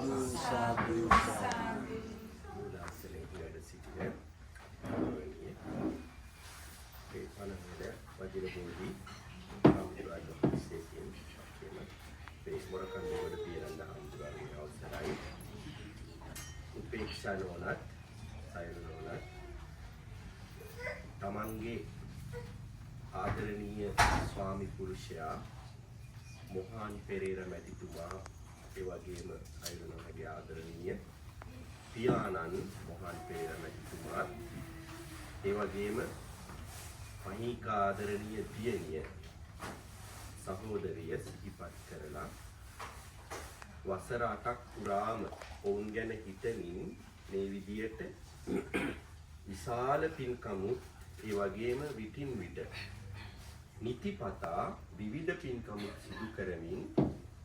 සාදු උදාසනේ වැඩ සිටින ගෞරවනීය ඒ පණවැල වජිරබෝධි හාමුදුරුවෝ විශේෂයෙන් කියන මේ මොරකන්දවල පියරන්න හාමුදුරුවන්ගේ අවසරයි උපේක්ෂා නොනත් සයන නොනත් තමන්ගේ ආදරණීය ස්වාමි පුරුෂයා මොහාන් පෙරේරා මැතිතුමා ඒ වගේම අයුරණගේ ආදරණීය පියාණන් මොහාන් පෙරේරා මැතිතුමා ඒ වගේම මහීක ආදරණීය දියණිය සහෝදරිය සිහිපත් කරලා වසර 8ක් පුරාම ඔවුන් ගැන හිතමින් මේ විදියට විශාල පින්කමුත් ඒ වගේම විටින් විට නිතිපතා විවිධ පින්කමුත් සිදු කරමින්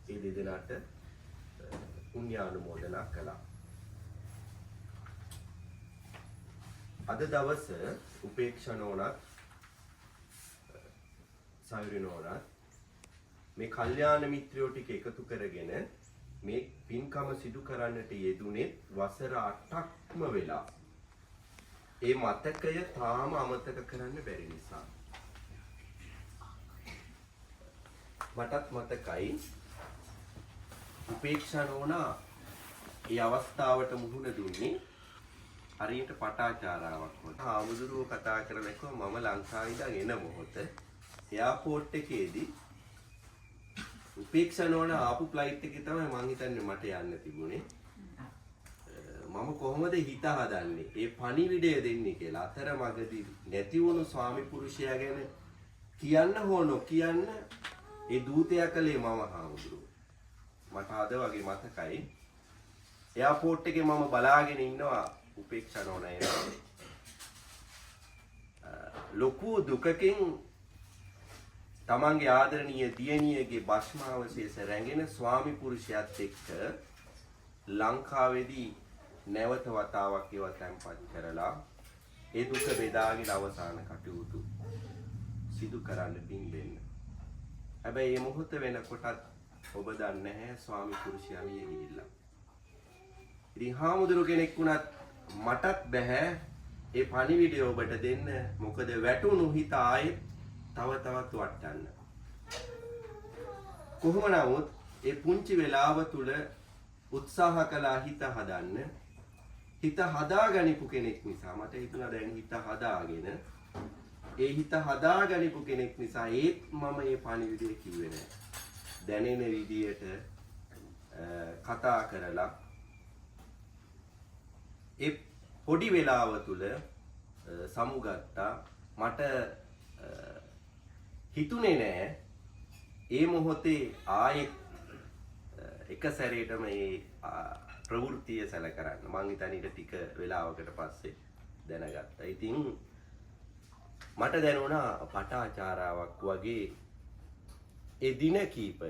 ඒ දෙදෙනාට පුණ්‍යානුමෝදනා කළා. අද දවස උපේක්ෂා නෝනත් සයුරි නෝනත් මේ කල්යාණ මිත්‍රයෝ ටික එකතු කරගෙන මේ පින්කම සිදු කරන්නට යෙදුනේ වසර 8ක්ම වෙලා. ඒ මතකය තාම අමතක කරන්න බැරි නිසා. මටත් මතකයි උපේක්ෂා නෝනා ඒ අවස්ථාවට මුහුණ දුන්නේ හරියට පටාචාරාවක් වගේ. ආමුදුරුව කතා කරලා කිව්වා මම ලංකාවේ ඉඳන් එන මොහොත එයාපෝට් එකේදී උපේක්ෂා නෝනා ආපු ෆ්ලයිට් එකේ තමයි මං හිතන්නේ මට යන්න තිබුණේ. මම කොහොමද හිත හදන්නේ ඒ පණිවිඩය දෙන්නේ කියලා. අතරමඟදී නැති වුණු ස්වාමි පුරුෂයා ගැන කියන්න හෝ නොකියන්න ඒ දූතයා කලේ මම හාමුදුරුවෝ. මට අද වගේ මතකයි. එයාපෝට් එකේ මම බලාගෙන ඉන්නවා උපේක්ෂා නෝනා එනවා. ලොකු දුකකින් තමන්ගේ ආදරණීය දියණියගේ භස්මාවශේෂ රැගෙන ස්වාමි පුරුෂයාත් එක්ක ලංකාවේදී නැවත වතාවක් ඒවා තැන්පත් කරලා ඒ දුක බෙදාගෙන අවසාන කටයුතු සිදු කරන්න පින්බෙන්න. හැබැයි මේ මොහොත වෙනකොටත් ඔබ දන්නේ නැහැ ස්වාමි පුරුෂයා මිය ගිහිල්ලා. ඉතින් හාමුදුරු කෙනෙක් වුණත් මටත් බෑ ඒ පණිවිඩය ඔබට දෙන්න. මොකද වැටුණු හිත ආයෙත් තව තවත් වටන්න. කොහොම නමුත් ඒ පුංචි වෙලාව තුල උත්සාහ කළා හිත හදන්න. හිත හදාගනිපු කෙනෙක් නිසා මට හිතුණා දැන් හිත හදාගෙන ඒ හිත හදාගනිපු කෙනෙක් නිසා ඒත් මම මේ පණිවිඩය කිව්වේ නෑ. දැනෙන විදියට කතා කරලා ඒ පොඩි වෙලාව තුල සමුගත්තා. මට හිතුනේ නෑ ඒ මොහොතේ ආයෙත් එක සැරේටම මේ ප්‍රවෘත්තිය සැල කරන්න. මං හිතන්නේ ඊට ටික වෙලාවකට පස්සේ දැනගත්තා. ඉතින් මට දැනුණා පටාචාරාවක් වගේ ඒ දින කීපය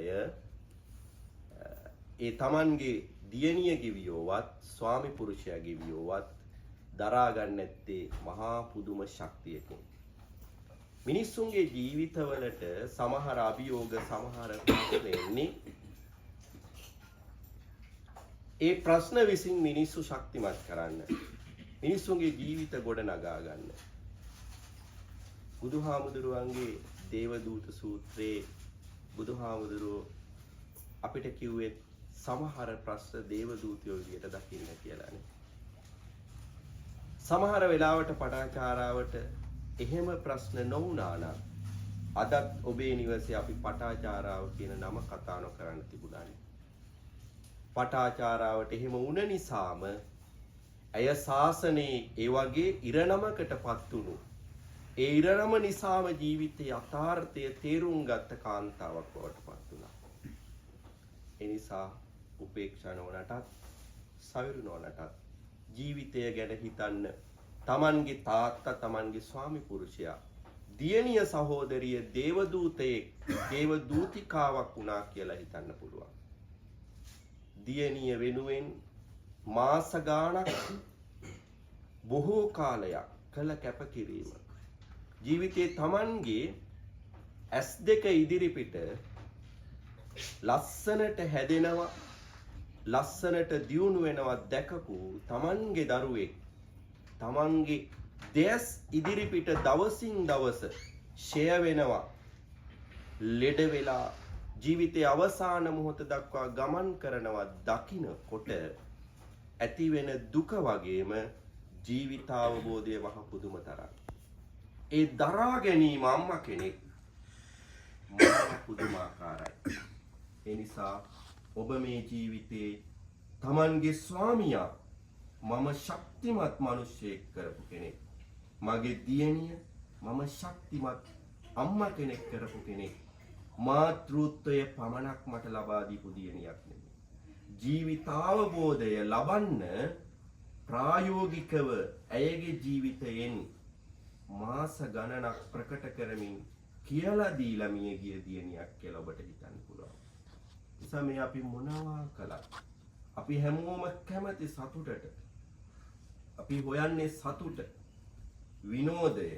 ඒ Tamanගේ දියණිය කිවියෝවත් ස්වාමි පුරුෂයා කිවියෝවත් දරා ගන්න නැත්තේ මහා පුදුම ශක්තියකින්. මිනිස්සුන්ගේ ජීවිතවලට සමහර අභියෝග සමහර ප්‍රශ්න එන්නේ ඒ ප්‍රශ්න විසින් මිනිස්සු ශක්තිමත් කරන්න. මිනිස්සුන්ගේ ජීවිත ගොඩ නගා ගන්න. බුදුහාමුදුරුවන්ගේ දේවදූත සූත්‍රයේ බුදුහාමුදුරුවෝ අපිට කිව්වේ සමහර ප්‍රශ්න දේවදූතයෝ විදියට දකින්න කියලානේ. සමහර වෙලාවට පටාචාරාවට එහෙම ප්‍රශ්න නොවුණා නම් අදත් ඔබේ නිවසේ අපි පටාචාරාව කියන නම කතා නොකරන්න තිබුණානේ. පටාචාරාවට එහෙම වුණ නිසාම ඇය ශාසනයේ ඒ වගේ ඉරණමකටපත් වුණු ඒ ඉරණම නිසාම ජීවිතයේ යථාර්ථය තේරුම් ගත්ත කාන්තාවක් බවට පත් වුණා. ඒ නිසා උපේක්ෂා නොනටත් සයුරු නොනටත් ජීවිතය ගැන හිතන්න. Tamanගේ තාත්තා Tamanගේ ස්වාමි පුරුෂයා දියණිය සහෝදරිය දේවදූතිකාවක් වුණා කියලා හිතන්න පුළුවන්. දියණිය වෙනුවෙන් මාස ගාණක් බොහෝ කාලයක් කළ කැපකිරීම ජීවිතයේ Tamanගේ S2 ඉදිරිපිට ලස්සනට හැදෙනවා ලස්සනට දියුණු වෙනවා දැකපු තමන්ගේ දරුවෙක් තමන්ගේ දෙස් ඉදිරිපිට දවසින් දවස ෂය වෙනවා ලෙඩ වෙලා ජීවිතයේ අවසාන මොහොත දක්වා ගමන් කරනවා දකින්නකොට ඇති වෙන දුක වගේම ජීවිතාවබෝධය වහ පුදුම තරම්. ඒ දරා ගැනීම අම්මා කෙනෙක් මහා පුදුමාකාරයි. ඒ නිසා ඔබ මේ ජීවිතේ තමන්ගේ ස්වාමියා මම ශක්තිමත් මිනිසෙක් කරපු කෙනෙක්. මගේ දියණිය මම ශක්තිමත් අම්මා කෙනෙක් කරපු කෙනෙක්. මාතෘත්වය පමණක් මට ලබා දීපු දියණියක් නෙමෙයි. ජීවිතාවබෝධය ලබන්න ප්‍රායෝගිකව ඇයගේ ජීවිතයෙන් මාස ගණනක් ප්‍රකට කරමින් කියලා දීලා මිය ගිය දියණියක් කියලා ඔබට හිතන්න පුළුවන්. නිසා මේ අපි මොනවා කළත් අපි හැමෝම කැමති සතුටට. අපි හොයන්නේ සතුට, විනෝදය.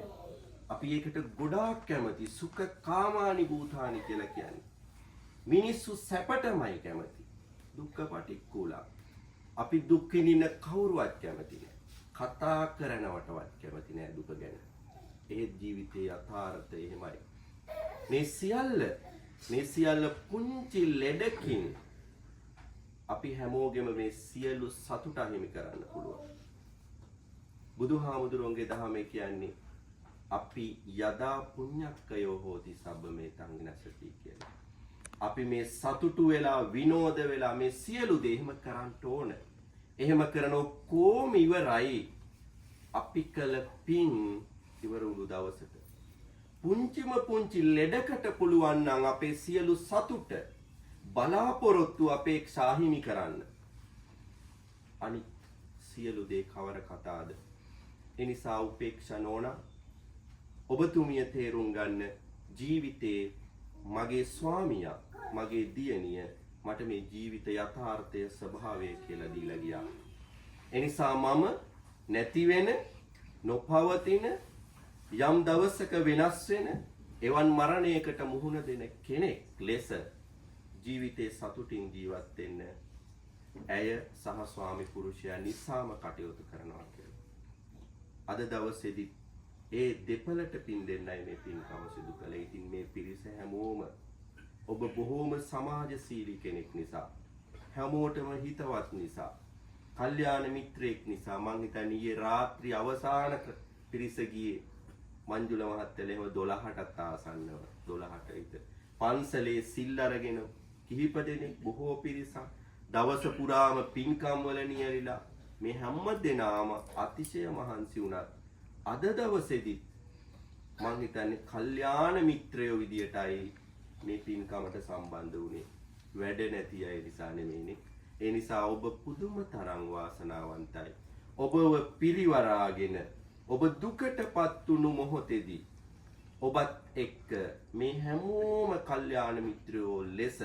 අපි ඒකට ගොඩාක් කැමති සුඛ කාමානි භූතානි කියලා කියන්නේ. මිනිස්සු සැපටමයි කැමති. දුක්ඛ පටික්කුලා. අපි දුක් විඳින කවුරුවත් කැමති නෑ. කතා කරනවටවත් කැමති නෑ දුක ගැන. ඒ ජීවිතයේ යථාර්ථය එහෙමයි. මේ සියල්ල පුංචි ලෙඩකින් අපි හැමෝගෙම මේ සියලු සතුට හිමි කරන්න පුළුවන්. බුදුහාමුදුරුවන්ගේ දහමේ කියන්නේ අපි යදා පුඤ්ඤක්කයෝ හෝති සබ්බ මේ තංගනසති කියලා. අපි මේ සතුටු වෙලා විනෝද වෙලා මේ සියලු දේ එහෙම කරන්න ඕන. එහෙම කරන කොහොම ඉවරයි අපි කළ පින් ඉවර වුණු දවසට. පුංචිම පුංචි ලෙඩකට පුළුවන් නම් අපේ සියලු සතුට බලාපොරොත්තු අපේක්ෂා හිමි කරන්න. අනිත් සියලු දේ කවර කතාද? ඒ නිසා උපේක්ෂා නොවන ඔබතුමිය තේරුම් ගන්න ජීවිතේ මගේ ස්වාමියා මගේ දියණිය මට මේ ජීවිත යථාර්ථයේ ස්වභාවය කියලා දීලා ගියා. ඒ නිසා මම නැති වෙන නොපවතින යම් දවසක වෙනස් වෙන එවන් මරණයකට මුහුණ දෙන කෙනෙක් ලෙස ජීවිතේ සතුටින් ජීවත් වෙන්න ඇය සහ ස්වාමි පුරුෂයා නිසාම කටයුතු කරනවා කියලා. අද දවසේදී ඒ දෙපළට පින් දෙන්නයි මේ පින්කම සිදු කළේ. ඉතින් මේ පිරිස හැමෝම ඔබ බොහෝම සමාජශීලී කෙනෙක් නිසා, හැමෝටම හිතවත් නිසා, කල්යාණ මිත්‍රයෙක් නිසා මං හිතන්නේ ඊයේ රාත්‍රී අවසාන පිරිස ගියේ මංජුල මහත්තයල එහෙම 12ටත් ආසන්නව 12ට විතර. පන්සලේ සිල් අරගෙන කිහිප දෙනෙක් බොහෝ පිරිසක් දවස පුරාම පින්කම් වල නියැලිලා මේ හැම දෙනාම අතිශය මහන්සි වුණත් අද දවසේදී මං හිතන්නේ කල්යාණ මිත්‍රයෝ විදියටයි මේ පින්කමට සම්බන්ධ වුණේ. වැඩ නැති අය නිසා නෙමෙයිනේ. ඒ නිසා ඔබ පුදුම තරම් වාසනාවන්තයි. ඔබව පිරිවරාගෙන ඔබ දුකටපත් වුණු මොහොතේදී ඔබත් එක්ක මේ හැමෝම කල්යාණ මිත්‍රයෝ ලෙස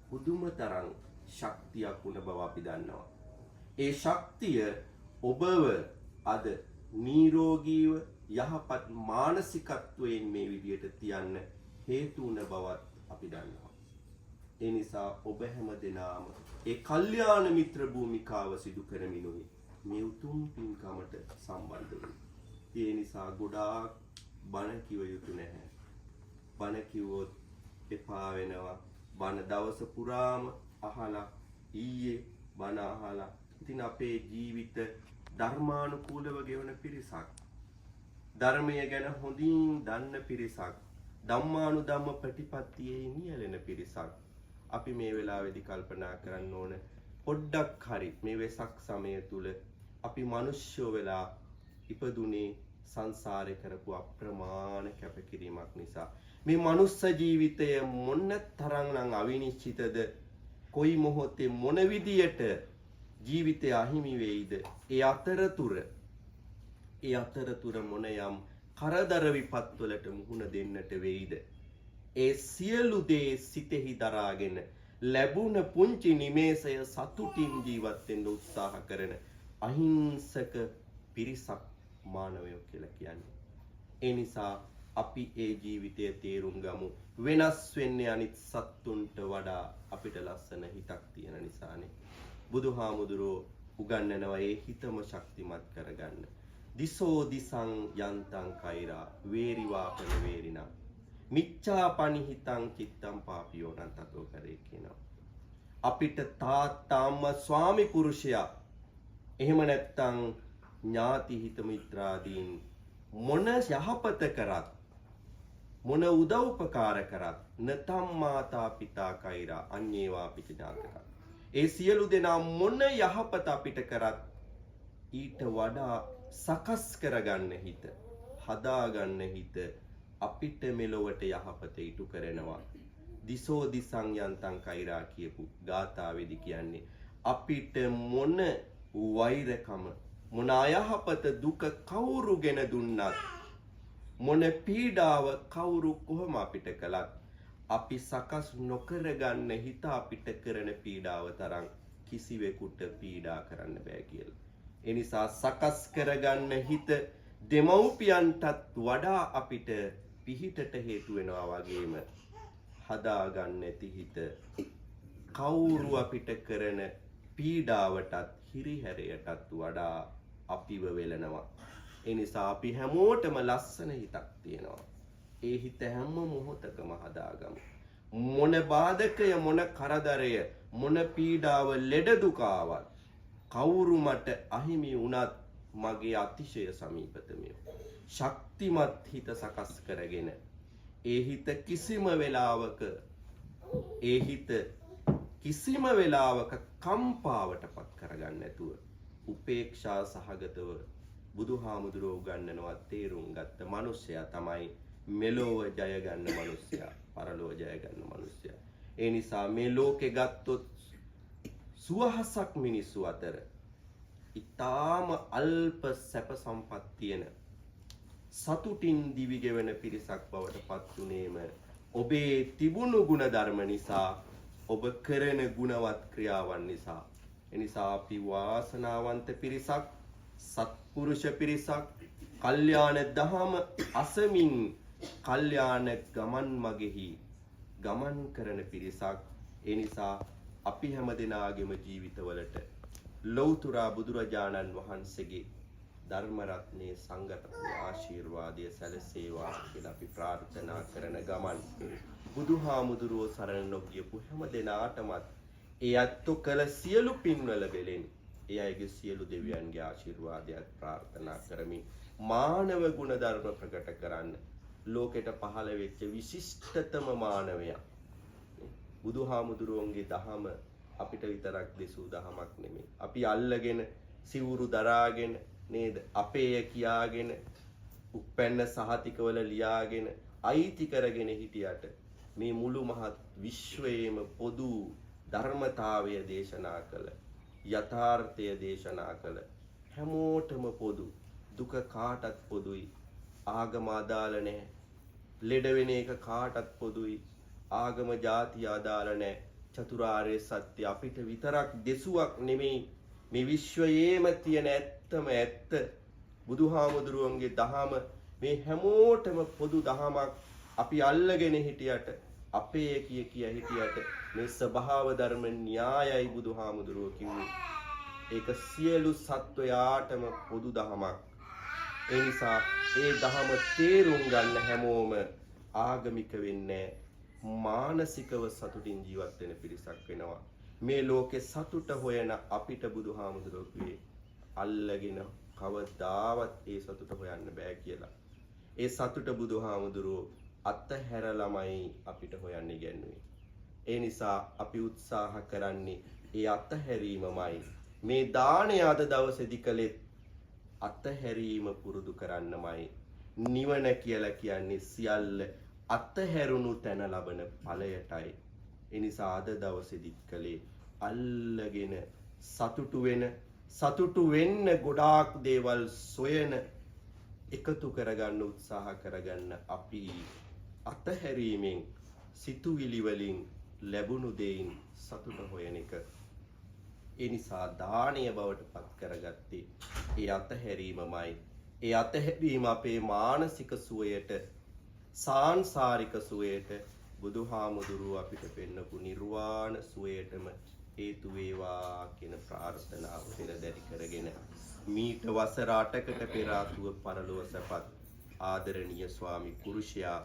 පුදුම තරම් ශක්තියක් වුණ බව අපි දන්නවා. ඒ ශක්තිය ඔබව අද නිරෝගීව යහපත් මානසිකත්වයෙන් මේ විදියට තියන්න හේතු වුණ බවත් අපි දන්නවා. ඒ නිසා ඔබ හැම දෙනාම ඒ කල්යාණ මිත්‍ර භූමිකාව සිදු කරමිනුයි මේ උතුම් පින්කමට සම්බන්ධ වෙන්නේ. ඒ නිසා ගොඩාක් බණ කිව යුතු නැහැ. බණ කිව්වොත් එපා වෙනවා. බණ දවස පුරාම අහලා ඊයේ බණ අහලා ඉතින් අපේ ජීවිත ධර්මානුකූලව ගෙවන පිරිසක්, ධර්මය ගැන හොඳින් දන්න පිරිසක්, ධම්මානුධම්ම ප්‍රතිපත්තියේ නියැලෙන පිරිසක් අපි මේ වෙලාවේදී කල්පනා කරන්න ඕන පොඩ්ඩක් හරි මේ වෙසක් සමය තුල අපි මිනිස්සු වෙලා ඉපදුනේ සංසාරේ කරපු අප්‍රමාණ කැපකිරීමක් නිසා. මේ මනුස්ස ජීවිතය මොන තරම්නම් අවිනිශ්චිතද, කොයි මොහොතේ මොන විදියට ජීවිතය අහිමි වෙයිද, ඒ අතරතුර මොන යම් කරදර විපත් වලට මුහුණ දෙන්නට වෙයිද, ඒ සියලු දේ සිතෙහි දරාගෙන ලැබුණ පුංචි නිමේෂය සතුටින් ජීවත් වෙන්න උත්සාහ කරන අහිංසක පිරිසක් මානවයෝ කියලා කියන්නේ. ඒ නිසා අපි ඒ ජීවිතය තේරුම් ගමු. වෙනස් වෙන්නේ අනිත් සත්තුන්ට වඩා අපිට ලස්සන හිතක් තියෙන නිසානේ. බුදුහාමුදුරෝ උගන්වනවා ඒ හිතම ශක්තිමත් කරගන්න. දිසෝ දිසං යන්තං කෛරා වේරිවාපන වේරිනා මිච්ඡා පනිහිතං චිත්තං පාපියෝ නන්තතෝ කරේ කියනවා. අපිට තාත්තාම්ම ස්වාමි පුරුෂයා එහෙම නැත්තම් ඥාති හිත මිත්‍රාදීන් මොන යහපත කරත් මොන උදව් උපකාර කරත් නතම් මාතා පිතා කෛරා අඤ්ඤේවා පිට ඥාතක ඒ සියලු දෙනා මොන යහපත අපිට කරත් ඊට වඩා සකස් කරගන්න හිත හදාගන්න හිත අපිට මෙලොවට යහපත ඉටු කරනවා. දිසෝ දිසං යන්තං කෛරා කියපු ගාථාවේදී කියන්නේ අපිට මොන වෛරකම මොන අයහපත දුක කවුරුගෙන දුන්නත් මොන පීඩාව කවුරු කොහොම අපිට කළත් අපි සකස් නොකරගන්න හිත අපිට කරන පීඩාව තරම් කිසිවෙකුට පීඩා කරන්න බෑ කියලා. ඒ නිසා සකස් කරගන්න හිත දෙමව්පියන්ටත් වඩා අපිට පිහිටට හේතු වෙනවා වගේම හදාගන්න නැති හිත කවුරු අපිට කරන පීඩාවටත් හිරිහැරයටත් වඩා අපිව වෙලනවා. ඒ නිසා අපි හැමෝටම ලස්සන හිතක් තියෙනවා. ඒ හිත හැම මොහොතකම හදාගමු. මොන බාධකය මොන කරදරය මොන පීඩාව ලෙඩ දුක ආවත් කවුරු මට අහිමි වුණත් මගේ අතිශය සමීපතමිය ශක්තිමත් හිත සකස් කරගෙන ඒ හිත කිසිම වෙලාවක කම්පාවටපත් කරගන්න නැතුව උපේක්ෂා සහගතව බුදුහාමුදුරුවෝ උගන්වනවා තේරුම් ගත්ත මිනිසයා තමයි මෙලොව ජය ගන්න මිනිසයා පරලොව ජය ගන්න මිනිසයා. ඒ නිසා මේ ලෝකේ ගත්තොත් සුවහසක් මිනිස්සු අතර ඊටාම අල්ප සැප සම්පත් තියෙන සතුටින් දිවි ගෙවන පිරිසක් බවට පත් උනේම ඔබේ තිබුණු ගුණ ධර්ම නිසා ඔබ කරන ගුණවත් ක්‍රියාවන් නිසා. එනිසා අපි වාසනාවන්ත පිරිසක් සත්පුරුෂ පිරිසක් කල්යාණ දහම අසමින් කල්යාණ ගමන් මගෙහි ගමන් කරන පිරිසක්. ඒ නිසා අපි හැම දිනාගේම ජීවිතවලට ලෞතුරා බුදුරජාණන් වහන්සේගේ ධර්ම රත්නේ සංඝ රත්නේ ආශිර්වාදය සැලසේවා කියලා අපි ප්‍රාර්ථනා කරන ගමන් බුදුහාමුදුරුවෝ සරණ නොගියපු හැම දිනාටමත් ඒ අත්තු කළ සියලු පින්වල බෙලෙන් ඒ අයගේ සියලු දෙවියන්ගේ ආශිර්වාදයක් ප්‍රාර්ථනා කරමි. මානව ගුණ ධර්ම ප්‍රකට කරන්න ලෝකෙට පහළ වෙච්ච විශිෂ්ටතම මානවයා බුදුහාමුදුරුවන්ගේ දහම අපිට විතරක් දෙසූ දහමක් නෙමෙයි. අපි අල්ලගෙන සිවුරු දරාගෙන නේද අපේය කියාගෙන උපැන්න සහතිකවල ලියාගෙන අයිති කරගෙන හිටියට මේ මුළු මහත් විශ්වයේම පොදු ධර්මතාවය දේශනා කළ යථාර්ථය දේශනා කළ හැමෝටම පොදු දුක කාටත් පොදුයි ආගම අදාළ නැහැ ලෙඩ වෙන එක කාටත් පොදුයි ආගම ಜಾති අදාළ නැහැ චතුරාර්ය සත්‍ය අපිට විතරක් දෙසුවක් නෙමෙයි මේ විශ්වයේම තියෙන ඇත්තම ඇත්ත බුදුහාමුදුරුවන්ගේ දහම මේ හැමෝටම පොදු දහමක් අපි අල්ලගෙන හිටියට අපේ කිය හිටියට මේ ස්වභාව ධර්ම න්‍යායයි බුදුහාමුදුරුවෝ කිව්වේ. ඒක සියලු සත්වයාටම පොදු දහමක්. ඒ නිසා ඒ දහම තේරුම් ගන්න හැමෝම ආගමික වෙන්නේ මානසිකව සතුටින් ජීවත් වෙන පිරිසක් වෙනවා. මේ ලෝකේ සතුට හොයන අපිට බුදුහාමුදුරුවෝ කිව්වේ අල්ලගෙන කවදාවත් ඒ සතුට හොයන්න බෑ කියලා. ඒ සතුට බුදුහාමුදුරුවෝ අත්හැරලමයි අපිට හොයන්න ඉගැන්වුවේ. ඒ නිසා අපි උත්සාහ කරන්නේ ඒ අත්හැරීමමයි. මේ දාණය අද දවසේදී කළේ අත්හැරීම පුරුදු කරන්නමයි. නිවන කියලා කියන්නේ සියල්ල අත්හැරුණු තැන ලබන ඵලයටයි. ඒ නිසා අද දවසේදී කළේ අල්ලගෙන සතුටු වෙන්න ගොඩාක් දේවල් සොයන එකතු කරගන්න උත්සාහ කරගන්න අපි අතහැරීමෙන් සිතුවිලි වලින් ලැබුණු දෙයින් සතුට හොයන එක. ඒ නිසා දානීය බවට පත් කරගත්තේ ඒ අතහැරීමමයි. ඒ අතහැරීම අපේ මානසික සුවයට සාංසාරික සුවයට බුදුහාමුදුරුව අපිට පෙන්නපු නිර්වාණ සුවයටම හේතු වේවා කියන ප්‍රාර්ථනාව පෙරදරි කරගෙන මීට වසර 8කට පෙර ආතුව පරලොව සැපත් ආදරණීය ස්වාමි පුරුෂයා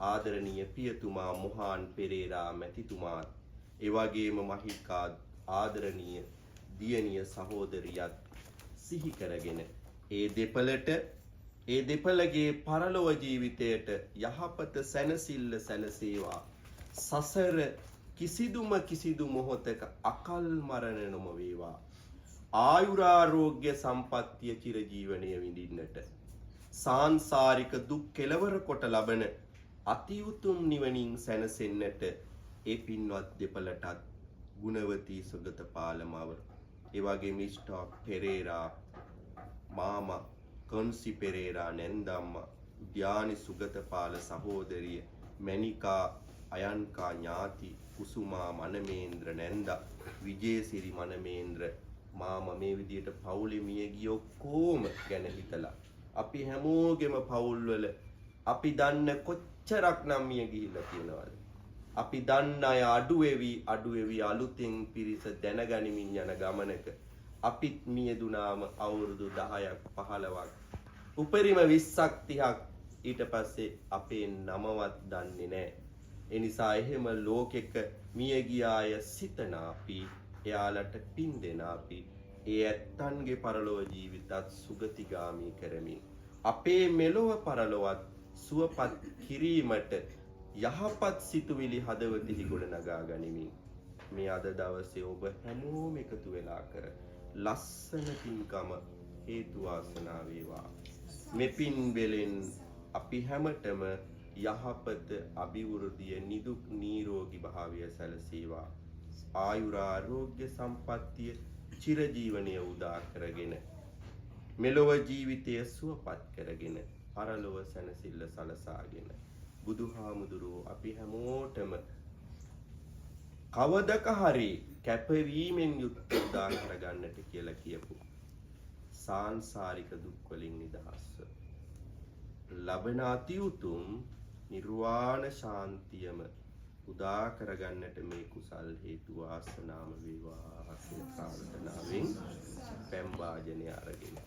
ආදරණීය පියතුමා මොහාන් පෙරේරා මැතිතුමාත් ඒ වගේම මහිකා ආදරණීය දියණිය සහෝදරියත් සිහි කරගෙන ඒ දෙපළගේ පරලොව ජීවිතයට යහපත සැනසෙල්ල සැනසේවා සසර කිසිදු මොහොතක අකල් මරණ නොම වේවා ආයුරාරෝග්‍ය සම්පත්තිය චිරජීවනය විඳින්නට සාංසාරික දුක් කෙලවර කොට ලබන අති උතුම් නිවනින් සැනසෙන්නට ඒ පින්වත් දෙපළටත් ගුණවතී සුගතපාලමව ඒ වගේ මිස්ටර් පෙරේරා මාමා කොන්සි පෙරේරා නැන්දම්මා ධානි සුගතපාල සහෝදරිය මණිකා අයන්කා ඥාති කුසුමා මනමේන්ද්‍ර නැන්දා විජේසිරි මනමේන්ද්‍ර මාමා මේ විදියට පවුලේ මිය ගිය ඔක්කොම ගැන හිතලා අපි හැමෝගෙම පවුල්වල අපි දන්න කොච්චරක්නම් මිය ගිහිල්ලා තියෙනවද අපි දන්න අය අඩු වෙවි අලුතෙන් පිරිස දැනගනිමින් යන ගමනක අපිත් මියදුනාම අවුරුදු 10ක් 15ක් උපරිම 20ක් 30ක් ඊට පස්සේ අපේ නමවත් දන්නේ නැහැ. ඒ නිසා එහෙම ලෝකෙක මිය ගිය අය සිතන අපි එයාලට පින් දෙන අපි ඒ ඇත්තන්ගේ පරලොව ජීවිතත් සුගතිගාමී කරමින් අපේ මෙලොව පරලොවත් සුවපත් කිරීමට යහපත් සිතුවිලි හදවතෙහි ගොඩනගා ගනිමින් මේ අද දවසේ ඔබ හැමෝම එකතු වෙලා කර ලස්සන පින්කම හේතු වාසනා වේවා. මෙපින් වෙලෙන් අපි හැමතෙම යහපත අභිවෘද්ධිය නිදුක් නිරෝගී භාවය සැලසේවා. ආයුරාෝග්‍ය සම්පත්තිය චිරජීවනය උදා කරගෙන මෙලොව ජීවිතය සුවපත් කරගෙන පරලොව සැනසෙල්ල සලසාගෙන බුදුහාමුදුරුවෝ අපි හැමෝටම කවදක හරි කැපවීමෙන් යුක්ත උදා කරගන්නට කියලා කියපු සාංසාරික දුක් වලින් නිදහස්ව ලබන අති උතුම් නිර්වාණ ශාන්තියම උදා කරගන්නට මේ කුසල් හේතු වාසනාම වේවා කියන ප්‍රාර්ථනාවෙන් පැම් වාජනය අරගෙන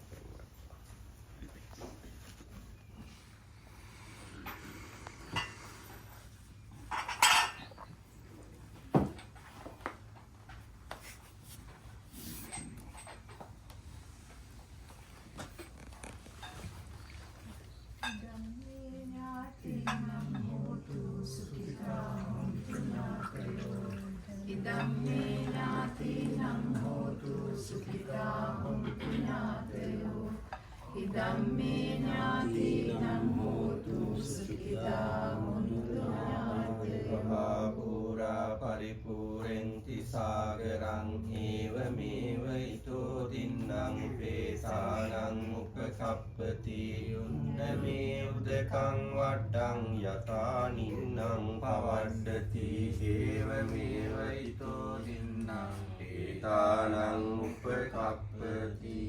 පරිපූර්ණති සාගරං ඒවමේව ඊතෝ දින්නම් පේසානං උපකප්පති උන්නමේ උදකං වඩ්ඩං යතා නින්නම් පවඩ්ඩති ඒවමේව ඊතෝ දින්නම් පේසානං උපකප්පති.